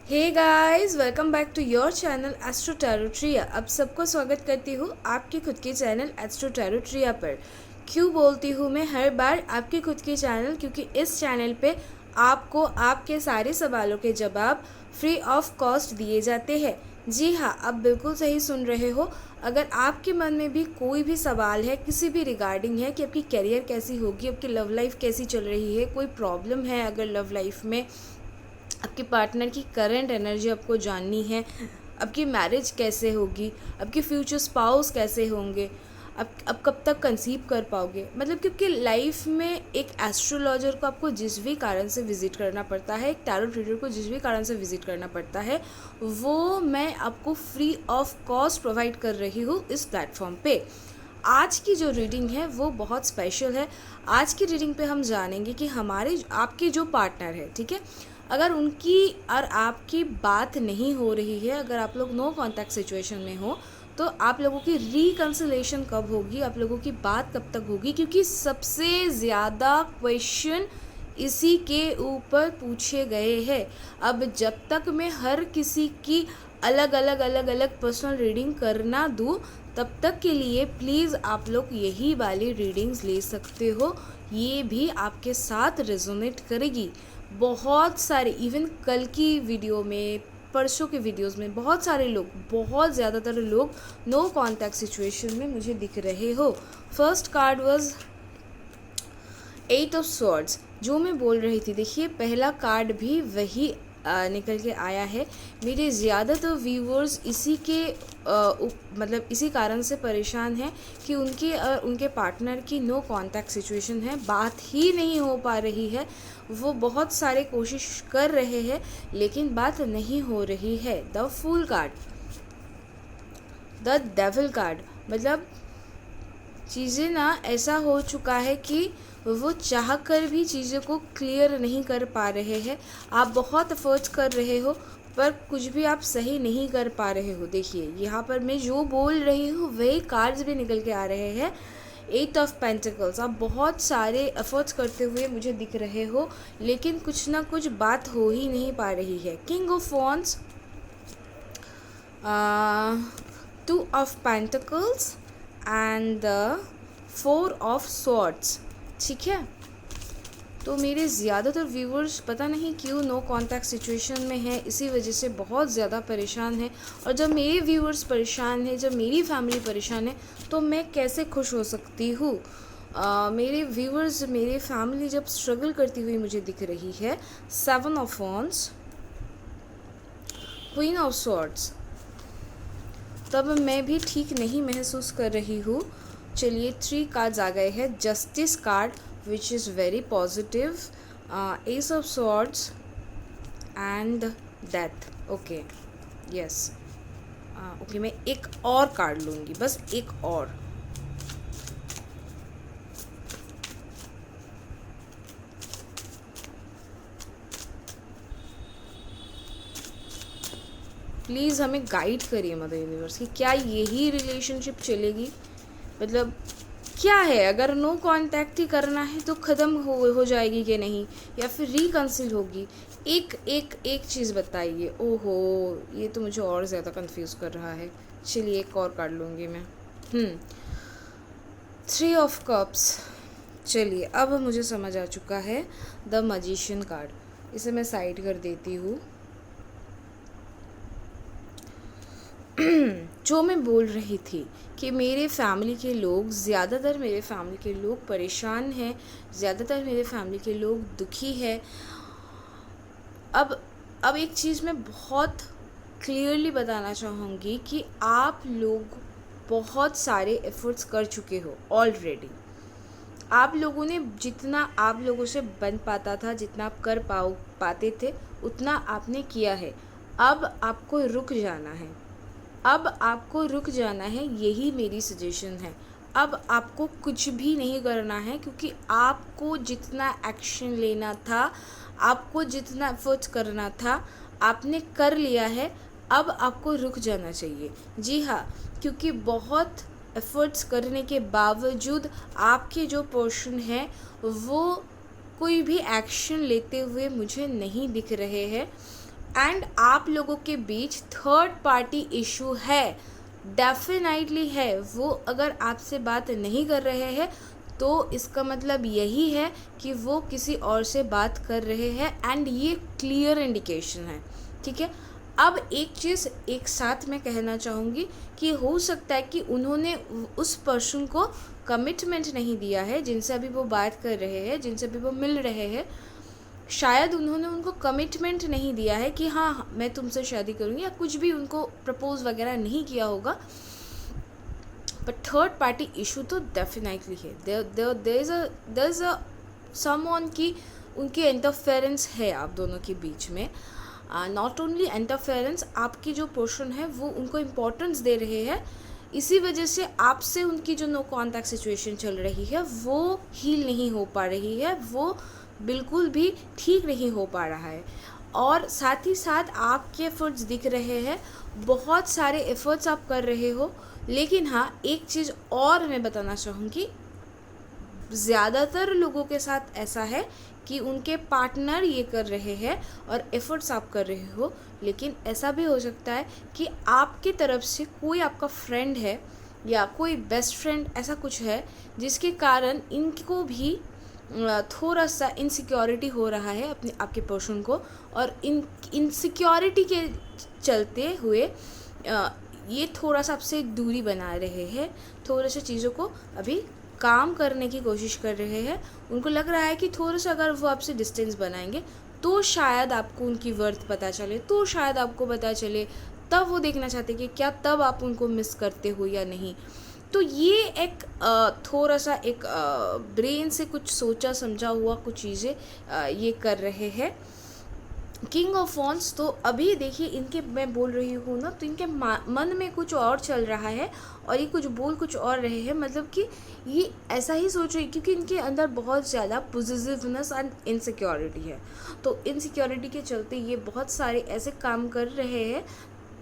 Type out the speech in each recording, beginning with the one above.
Hey guys, welcome back to your channel astro tarot Triya. अब सबको स्वागत करती हूँ आपकी खुद की चैनल एस्ट्रो टैरो ट्रिया पर। क्यों बोलती हूँ मैं हर बार आपकी खुद की चैनल, क्योंकि इस चैनल पे आपको आपके सारे सवालों के जवाब फ्री ऑफ कॉस्ट दिए जाते हैं। जी हाँ, आप बिल्कुल सही सुन रहे हो। अगर आपके मन में भी कोई भी सवाल है किसी भी रिगार्डिंग है कि आपकी करियर कैसी होगी, आपकी लव लाइफ कैसी चल रही है, कोई प्रॉब्लम है अगर लव लाइफ में, आपके पार्टनर की करंट एनर्जी आपको जाननी है, आपकी मैरिज कैसे होगी, आपके फ्यूचर स्पाउस कैसे होंगे, आप कब तक कंसीव कर पाओगे, मतलब क्योंकि लाइफ में एक एस्ट्रोलॉजर को आपको जिस भी कारण से विज़िट करना पड़ता है, एक टैरो रीडर को जिस भी कारण से विज़िट करना पड़ता है, वो मैं आपको फ्री ऑफ कॉस्ट प्रोवाइड कर रही हूँ इस प्लेटफॉर्म पे। आज की जो रीडिंग है वो बहुत स्पेशल है। आज की रीडिंग पे हम जानेंगे कि हमारे आपके जो पार्टनर है, ठीक है, अगर उनकी और आपकी बात नहीं हो रही है, अगर आप लोग नो कांटेक्ट सिचुएशन में हो, तो आप लोगों की रिकंसिलेशन कब होगी, आप लोगों की बात कब तक होगी, क्योंकि सबसे ज़्यादा क्वेश्चन इसी के ऊपर पूछे गए हैं। अब जब तक मैं हर किसी की अलग अलग पर्सनल रीडिंग करना दूँ, तब तक के लिए प्लीज़ आप लोग यही वाली रीडिंग्स ले सकते हो। ये भी आपके साथ रेजोनेट करेगी। बहुत सारे, इवन कल की वीडियो में, परसों के वीडियोस में बहुत सारे लोग, बहुत ज़्यादातर लोग नो कॉन्टैक्ट सिचुएशन में मुझे दिख रहे हो। First card was 8 of swords, जो मैं बोल रही थी। देखिए, पहला कार्ड भी वही निकल के आया है। मेरे ज़्यादातर व्यूवर्स इसी के मतलब इसी कारण से परेशान हैं कि उनके पार्टनर की नो कांटेक्ट सिचुएशन है, बात ही नहीं हो पा रही है। वो बहुत सारे कोशिश कर रहे हैं लेकिन बात नहीं हो रही है। The fool card, the devil card, मतलब चीज़ें ना ऐसा हो चुका है कि वो चाह कर भी चीज़ों को क्लियर नहीं कर पा रहे हैं। आप बहुत एफर्ट्स कर रहे हो पर कुछ भी आप सही नहीं कर पा रहे हो। देखिए, यहाँ पर मैं जो बोल रही हूँ वही कार्ड्स भी निकल के आ रहे हैं। 8 ऑफ पेंटिकल्स, आप बहुत सारे एफर्ट्स करते हुए मुझे दिख रहे हो लेकिन कुछ ना कुछ बात हो ही नहीं पा रही है। King of wands, 2 of pentacles and the 4 of swords. ठीक है, तो मेरे ज़्यादातर व्यूवर्स पता नहीं क्यों नो कांटेक्ट सिचुएशन में है, इसी वजह से बहुत ज़्यादा परेशान है। और जब मेरे व्यूवर्स परेशान हैं, जब मेरी फैमिली परेशान है, तो मैं कैसे खुश हो सकती हूँ। मेरे व्यूवर्स, मेरी फैमिली जब स्ट्रगल करती हुई मुझे दिख रही है। 7 of wands, queen of swords, तब मैं भी ठीक नहीं महसूस कर रही हूँ। चलिए, 3 कार्ड्स आ गए हैं। Justice card which is very positive, S of swords and death. Okay, yes, okay, मैं एक और कार्ड लूँगी, बस एक और। प्लीज़ हमें गाइड करिए मदर यूनिवर्स कि क्या यही रिलेशनशिप चलेगी, मतलब क्या है, अगर नो कांटेक्ट ही करना है तो ख़त्म हो जाएगी कि नहीं, या फिर रिकंसिल होगी। एक चीज़ बताइए। ओहो, ये तो मुझे और ज़्यादा कंफ्यूज कर रहा है। चलिए, एक और कार्ड लूँगी मैं। 3 ऑफ कप्स, चलिए अब मुझे समझ आ चुका है। द मैजिशियन कार्ड, इसे मैं साइड कर देती हूँ। जो मैं बोल रही थी कि मेरे फैमिली के लोग, ज़्यादातर मेरे फैमिली के लोग परेशान हैं, ज़्यादातर मेरे फैमिली के लोग दुखी है। अब एक चीज़ मैं बहुत क्लियरली बताना चाहूँगी कि आप लोग बहुत सारे एफर्ट्स कर चुके हो ऑलरेडी। आप लोगों ने जितना आप लोगों से बन पाता था, जितना आप कर पाते थे, उतना आपने किया है। अब आपको रुक जाना है, अब आपको रुक जाना है, यही मेरी सजेशन है। अब आपको कुछ भी नहीं करना है, क्योंकि आपको जितना एक्शन लेना था, आपको जितना एफर्ट्स करना था, आपने कर लिया है। अब आपको रुक जाना चाहिए। जी हाँ, क्योंकि बहुत एफर्ट्स करने के बावजूद आपके जो पर्सन हैं वो कोई भी एक्शन लेते हुए मुझे नहीं दिख रहे हैं। एंड आप लोगों के बीच थर्ड पार्टी इशू है, डेफिनेटली है। वो अगर आपसे बात नहीं कर रहे हैं तो इसका मतलब यही है कि वो किसी और से बात कर रहे हैं, एंड ये क्लियर इंडिकेशन है, ठीक है। अब एक चीज़ एक साथ मैं कहना चाहूँगी कि हो सकता है कि उन्होंने उस पर्सन को कमिटमेंट नहीं दिया है जिनसे अभी वो बात कर रहे हैं, जिनसे अभी वो मिल रहे हैं। शायद उन्होंने उनको कमिटमेंट नहीं दिया है कि हाँ मैं तुमसे शादी करूँगी, या कुछ भी उनको प्रपोज वगैरह नहीं किया होगा। बट थर्ड पार्टी इशू तो डेफिनेटली है। देयर इज़ अ समवन की उनकी इंटरफेरेंस है आप दोनों के बीच में। नॉट ओनली इंटरफेरेंस, आपकी जो पर्सन है वो उनको इम्पोर्टेंस दे रहे हैं, इसी वजह से आपसे उनकी जो नो कॉन्टैक्ट सिचुएशन चल रही है वो हील नहीं हो पा रही है, वो बिल्कुल भी ठीक नहीं हो पा रहा है। और साथ ही साथ आपके एफ़र्ट्स दिख रहे हैं, बहुत सारे एफ़र्ट्स आप कर रहे हो, लेकिन हाँ एक चीज़ और मैं बताना चाहूँगी, ज़्यादातर लोगों के साथ ऐसा है कि उनके पार्टनर ये कर रहे हैं और एफ़र्ट्स आप कर रहे हो, लेकिन ऐसा भी हो सकता है कि आपकी तरफ से कोई आपका फ्रेंड है या कोई बेस्ट फ्रेंड ऐसा कुछ है जिसके कारण इनको भी थोड़ा सा इनसिक्योरिटी हो रहा है अपने आपके पर्सन को, और इनसिक्योरिटी के चलते हुए ये थोड़ा सा आपसे दूरी बना रहे हैं, थोड़ा सा चीज़ों को अभी काम करने की कोशिश कर रहे हैं। उनको लग रहा है कि थोड़ा सा अगर वो आपसे डिस्टेंस बनाएंगे तो शायद आपको उनकी वर्थ पता चले, तो शायद आपको पता चले, तब वो देखना चाहते कि क्या तब आप उनको मिस करते हो या नहीं। तो ये एक थोड़ा सा एक ब्रेन से कुछ सोचा समझा हुआ कुछ चीज़ें ये कर रहे हैं। किंग ऑफ वॉन्ड्स, तो अभी देखिए इनके, मैं बोल रही हूँ ना, तो इनके मन में कुछ और चल रहा है और ये कुछ बोल कुछ और रहे हैं, मतलब कि ये ऐसा ही सोच रही, क्योंकि इनके अंदर बहुत ज़्यादा पॉजिटिवनेस एंड इनसिक्योरिटी है। तो इनसिक्योरिटी के चलते ये बहुत सारे ऐसे काम कर रहे हैं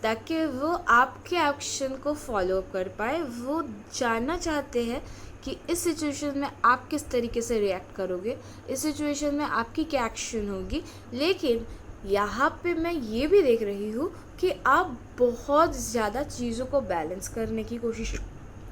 ताकि वो आपके एक्शन को फॉलो अप कर पाए। वो जानना चाहते हैं कि इस सिचुएशन में आप किस तरीके से रिएक्ट करोगे, इस सिचुएशन में आपकी क्या एक्शन होगी। लेकिन यहाँ पे मैं ये भी देख रही हूँ कि आप बहुत ज़्यादा चीज़ों को बैलेंस करने की कोशिश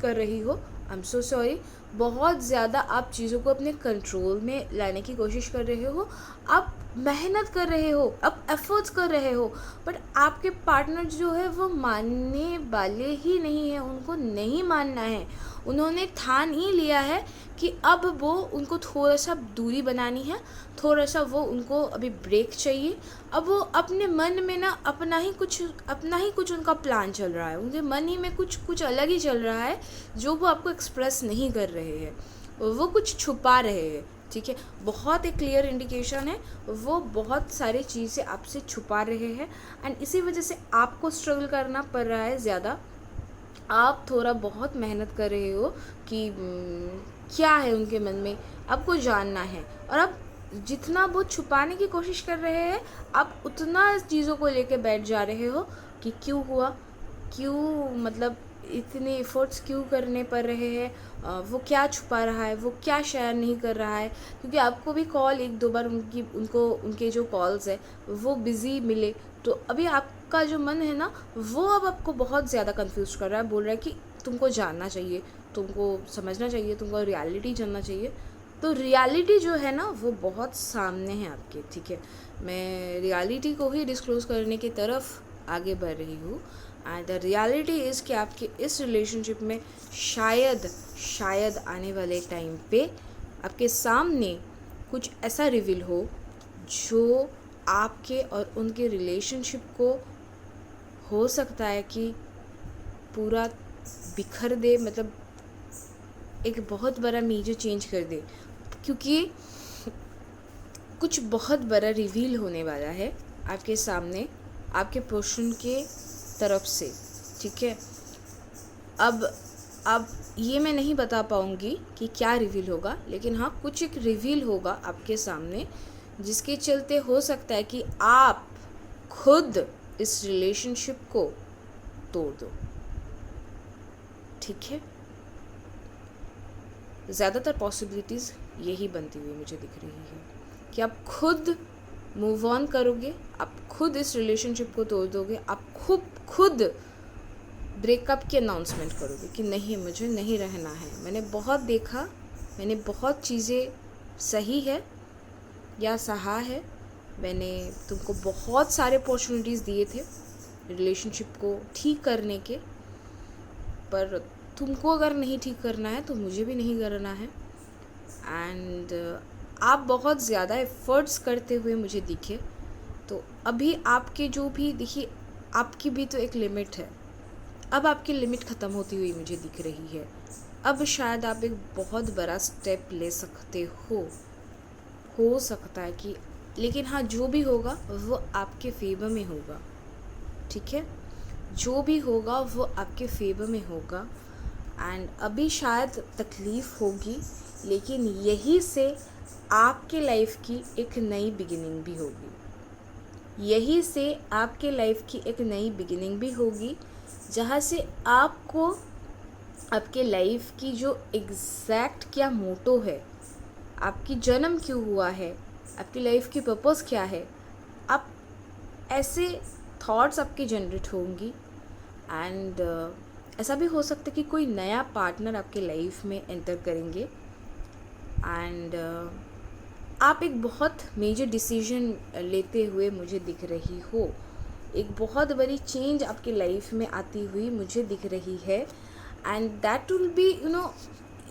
कर रही हो। आई एम सो सॉरी, बहुत ज़्यादा आप चीज़ों को अपने कंट्रोल में लाने की कोशिश कर रहे हो, आप मेहनत कर रहे हो, आप एफर्ट्स कर रहे हो, बट आपके पार्टनर जो है वो मानने वाले ही नहीं है, उनको नहीं मानना है। उन्होंने ठान ही लिया है कि अब वो उनको थोड़ा सा दूरी बनानी है, थोड़ा सा वो उनको अभी ब्रेक चाहिए। अब वो अपने मन में ना अपना ही कुछ उनका प्लान चल रहा है, उनके मन ही में कुछ अलग ही चल रहा है जो वो आपको एक्सप्रेस नहीं कर रहे हैं, वो कुछ छुपा रहे हैं, ठीक है। बहुत एक क्लियर इंडिकेशन है, वो बहुत सारी चीज़ें आपसे छुपा रहे हैं, एंड इसी वजह से आपको स्ट्रगल करना पड़ रहा है ज़्यादा। आप थोड़ा बहुत मेहनत कर रहे हो कि क्या है उनके मन में, आपको जानना है। और आप जितना वो छुपाने की कोशिश कर रहे हैं, आप उतना चीज़ों को लेके बैठ जा रहे हो कि क्यों हुआ, क्यों, मतलब इतने एफर्ट्स क्यों करने पड़ रहे हैं, वो क्या छुपा रहा है, वो क्या शेयर नहीं कर रहा है। क्योंकि आपको भी कॉल एक दो बार उनके जो कॉल्स है वो बिज़ी मिले, तो अभी आपका जो मन है ना वो अब आपको बहुत ज़्यादा कंफ्यूज कर रहा है, बोल रहा है कि तुमको जानना चाहिए, तुमको समझना चाहिए, तुमको रियलिटी जानना चाहिए। तो रियलिटी जो है ना वो बहुत सामने है आपके, ठीक है। मैं रियलिटी को ही डिस्क्लोज़ करने की तरफ आगे बढ़ रही हूँ, एंड द रियलिटी इज़ कि आपके इस रिलेशनशिप में शायद आने वाले टाइम पे आपके सामने कुछ ऐसा रिवील हो जो आपके और उनके रिलेशनशिप को हो सकता है कि पूरा बिखर दे, मतलब एक बहुत बड़ा मेजर चेंज कर दे, क्योंकि कुछ बहुत बड़ा रिवील होने वाला है आपके सामने आपके पर्सन के तरफ से, ठीक है। अब ये मैं नहीं बता पाऊँगी कि क्या रिवील होगा, लेकिन हाँ कुछ एक रिवील होगा आपके सामने जिसके चलते हो सकता है कि आप खुद इस रिलेशनशिप को तोड़ दो, ठीक है। ज़्यादातर पॉसिबिलिटीज़ यही बनती हुई मुझे दिख रही है कि आप खुद मूव ऑन करोगे, आप खुद इस रिलेशनशिप को तोड़ दोगे, आप खुद ब्रेकअप की अनाउंसमेंट करोगे कि नहीं, मुझे नहीं रहना है। मैंने बहुत देखा, मैंने बहुत चीज़ें सही है या सहा है, मैंने तुमको बहुत सारे अपॉर्चुनिटीज़ दिए थे रिलेशनशिप को ठीक करने के, पर तुमको अगर नहीं ठीक करना है तो मुझे भी नहीं करना है। एंड आप बहुत ज़्यादा एफ़र्ट्स करते हुए मुझे दिखे, तो अभी आपके जो भी देखिए, आपकी भी तो एक लिमिट है। अब आपकी लिमिट ख़त्म होती हुई मुझे दिख रही है। अब शायद आप एक बहुत बड़ा स्टेप ले सकते हो सकता है कि, लेकिन हाँ, जो भी होगा वो आपके फेवर में होगा, ठीक है? जो भी होगा वो आपके फेवर में होगा। एंड अभी शायद तकलीफ़ होगी, लेकिन यही से आपके लाइफ की एक नई बिगिनिंग भी होगी। यही से आपके लाइफ की एक नई बिगिनिंग भी होगी, जहाँ से आपको आपके लाइफ की जो एग्जैक्ट क्या मोटो है, आपकी जन्म क्यों हुआ है, आपकी लाइफ की पर्पस क्या है, आप ऐसे थॉट्स आपके जनरेट होंगी। एंड ऐसा भी हो सकता है कि कोई नया पार्टनर आपके लाइफ में एंटर करेंगे एंड आप एक बहुत मेजर डिसीजन लेते हुए मुझे दिख रही हो। एक बहुत बड़ी चेंज आपकी लाइफ में आती हुई मुझे दिख रही है। एंड दैट विल बी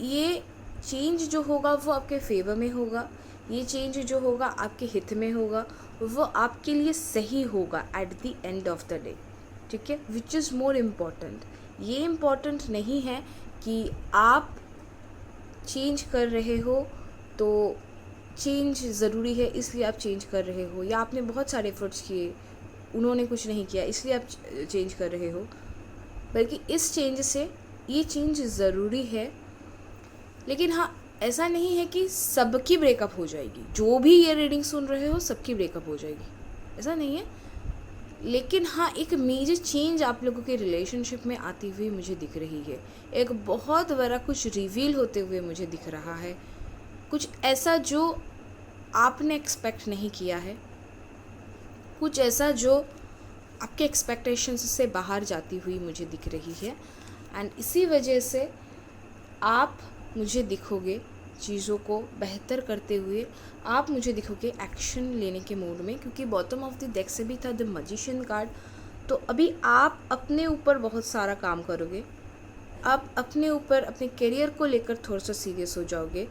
ये चेंज जो होगा वो आपके फेवर में होगा, ये चेंज जो होगा आपके हित में होगा, वो आपके लिए सही होगा at the end of the day, ठीक है? Which is more important. ये इम्पॉर्टेंट नहीं है कि आप चेंज कर रहे हो तो चेंज ज़रूरी है इसलिए आप चेंज कर रहे हो, या आपने बहुत सारे एफर्ट्स किए, उन्होंने कुछ नहीं किया इसलिए आप चेंज कर रहे हो। बल्कि इस चेंज से ये चेंज ज़रूरी है, लेकिन हाँ, ऐसा नहीं है कि सबकी ब्रेकअप हो जाएगी। जो भी ये रीडिंग सुन रहे हो सबकी ब्रेकअप हो जाएगी, ऐसा नहीं है। लेकिन हाँ, एक मेजर चेंज आप लोगों के रिलेशनशिप में आती हुई मुझे दिख रही है। एक बहुत बड़ा कुछ रिवील होते हुए मुझे दिख रहा है, कुछ ऐसा जो आपने एक्सपेक्ट नहीं किया है, कुछ ऐसा जो आपके एक्सपेक्टेशंस से बाहर जाती हुई मुझे दिख रही है। एंड इसी वजह से आप मुझे दिखोगे चीज़ों को बेहतर करते हुए, आप मुझे दिखोगे एक्शन लेने के मूड में, क्योंकि बॉटम ऑफ द डेक से भी था द मैजिशियन कार्ड। तो अभी आप अपने ऊपर बहुत सारा काम करोगे, आप अपने ऊपर अपने करियर को लेकर थोड़ा सा सीरियस हो जाओगे।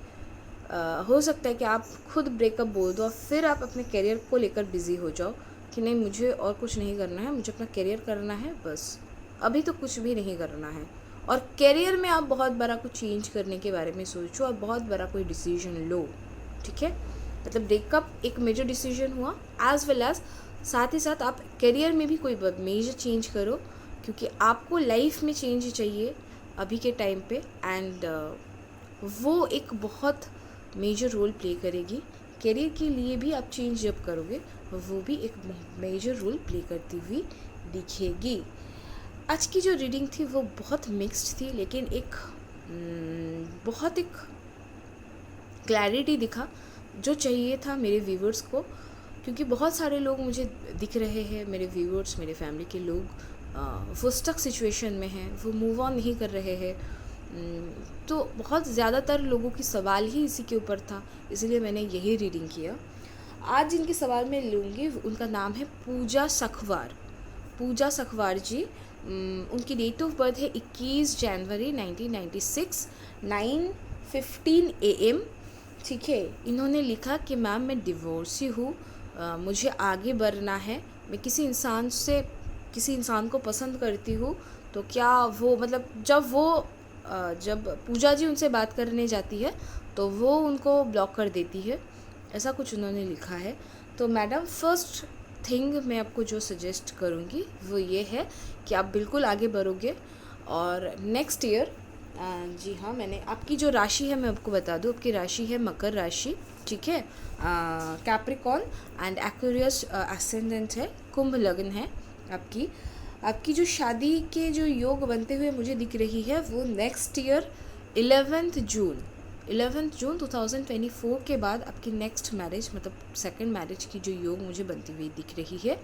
हो सकता है कि आप खुद ब्रेकअप बोल दो और फिर आप अपने करियर को लेकर बिज़ी हो जाओ कि नहीं, मुझे और कुछ नहीं करना है, मुझे अपना करियर करना है बस, अभी तो कुछ भी नहीं करना है। और करियर में आप बहुत बड़ा कुछ चेंज करने के बारे में सोचो और बहुत बड़ा कोई डिसीजन लो, ठीक है? मतलब ब्रेकअप एक मेजर डिसीजन हुआ, एज वेल एज साथ ही साथ आप करियर में भी कोई मेजर चेंज करो, क्योंकि आपको लाइफ में चेंज चाहिए अभी के टाइम पे। एंड वो एक बहुत मेजर रोल प्ले करेगी। करियर के लिए भी आप चेंज जब करोगे वो भी एक मेजर रोल प्ले करती हुई दिखेगी। आज की जो रीडिंग थी वो बहुत मिक्स्ड थी, लेकिन एक क्लैरिटी दिखा जो चाहिए था मेरे व्यूवर्स को, क्योंकि बहुत सारे लोग मुझे दिख रहे हैं, मेरे व्यूवर्स, मेरे फैमिली के लोग वो स्टक सिचुएशन में हैं, वो मूव ऑन नहीं कर रहे हैं। तो बहुत ज़्यादातर लोगों की सवाल ही इसी के ऊपर था, इसलिए मैंने यही रीडिंग किया। आज जिनके सवाल मैं लूँगी उनका नाम है पूजा सखवार। पूजा सखवार जी, उनकी डेट ऑफ बर्थ है 21 जनवरी 1996, 9:15 AM, ठीक है? इन्होंने लिखा कि मैम मैं डिवोर्सी हूँ, मुझे आगे बढ़ना है, मैं किसी इंसान को पसंद करती हूँ, तो क्या वो मतलब जब पूजा जी उनसे बात करने जाती है तो वो उनको ब्लॉक कर देती है, ऐसा कुछ उन्होंने लिखा है। तो मैडम, फर्स्ट थिंग मैं आपको जो सजेस्ट करूँगी वो ये है कि आप बिल्कुल आगे बढ़ोगे और नेक्स्ट ईयर, जी हाँ, मैंने आपकी जो राशि है मैं आपको बता दूँ, आपकी राशि है मकर राशि, ठीक है? कैप्रिकॉर्न एंड एक्वेरियस एसेंडेंट है, कुंभ लग्न है आपकी जो शादी के जो योग बनते हुए मुझे दिख रही है वो नेक्स्ट ईयर 11 जून 11 जून 2024 के बाद आपकी नेक्स्ट मैरिज मतलब सेकंड मैरिज की जो योग मुझे बनती हुई दिख रही है।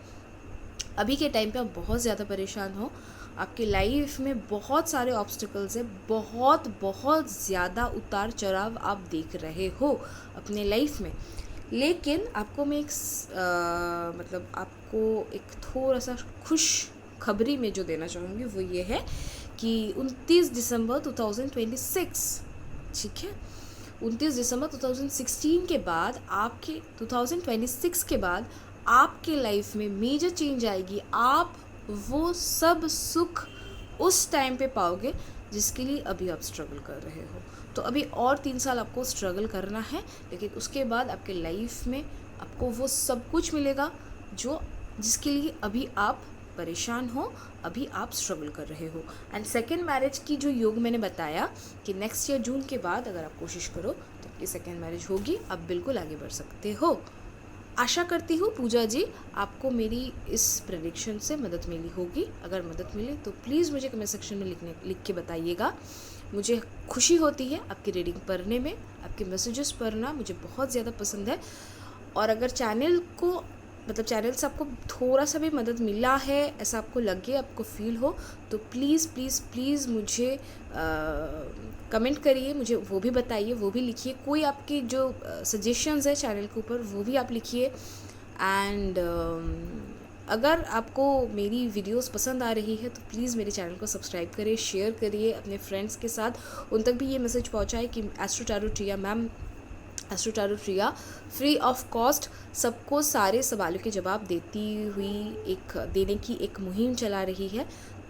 अभी के टाइम पे आप बहुत ज़्यादा परेशान हो, आपकी लाइफ में बहुत सारे ऑब्स्टिकल्स हैं, बहुत बहुत ज़्यादा उतार चढ़ाव आप देख रहे हो अपने लाइफ में। लेकिन आपको मैं मतलब आपको एक थोड़ा सा खुश खबरी में जो देना चाहूँगी वो ये है कि 29 दिसंबर 2026, ठीक है, 29 दिसंबर 2016 के बाद आपके 2026 के बाद आपके लाइफ में मेजर चेंज आएगी। आप वो सब सुख उस टाइम पे पाओगे जिसके लिए अभी आप स्ट्रगल कर रहे हो। तो अभी और 3 साल आपको स्ट्रगल करना है, लेकिन उसके बाद आपके लाइफ में आपको वो सब कुछ मिलेगा जो जिसके लिए अभी आप परेशान हो, अभी आप स्ट्रगल कर रहे हो। एंड सेकेंड मैरिज की जो योग मैंने बताया कि नेक्स्ट ईयर जून के बाद अगर आप कोशिश करो तो आपकी सेकेंड मैरिज होगी, आप बिल्कुल आगे बढ़ सकते हो। आशा करती हूँ पूजा जी आपको मेरी इस प्रेडिक्शन से मदद मिली होगी। अगर मदद मिले तो प्लीज़ मुझे कमेंट सेक्शन में लिख के बताइएगा। मुझे खुशी होती है आपकी रीडिंग पढ़ने में, आपके मैसेजेस पढ़ना मुझे बहुत ज़्यादा पसंद है। और अगर चैनल से आपको थोड़ा सा भी मदद मिला है, ऐसा आपको लगे, आपको फील हो, तो प्लीज़ प्लीज़ प्लीज़ मुझे कमेंट करिए, मुझे वो भी बताइए, वो भी लिखिए। कोई आपकी जो सजेशंस है चैनल के ऊपर वो भी आप लिखिए। एंड अगर आपको मेरी वीडियोस पसंद आ रही है तो प्लीज़ मेरे चैनल को सब्सक्राइब करिए, शेयर करिए अपने फ्रेंड्स के साथ, उन तक भी ये मैसेज पहुँचाए कि astro tarot Triya ma'am, astro tarot Triya free of cost सबको सारे सवालों के जवाब देने की एक मुहिम चला रही है।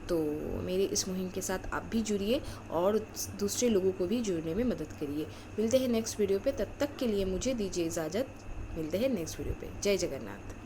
तो मेरे इस मुहिम के साथ आप भी जुड़िए और दूसरे लोगों को भी जुड़ने में मदद करिए। मिलते हैं नेक्स्ट वीडियो पे, तब तक के लिए मुझे दीजिए इजाज़त। मिलते हैं नेक्स्ट वीडियो पे। जय जगन्नाथ।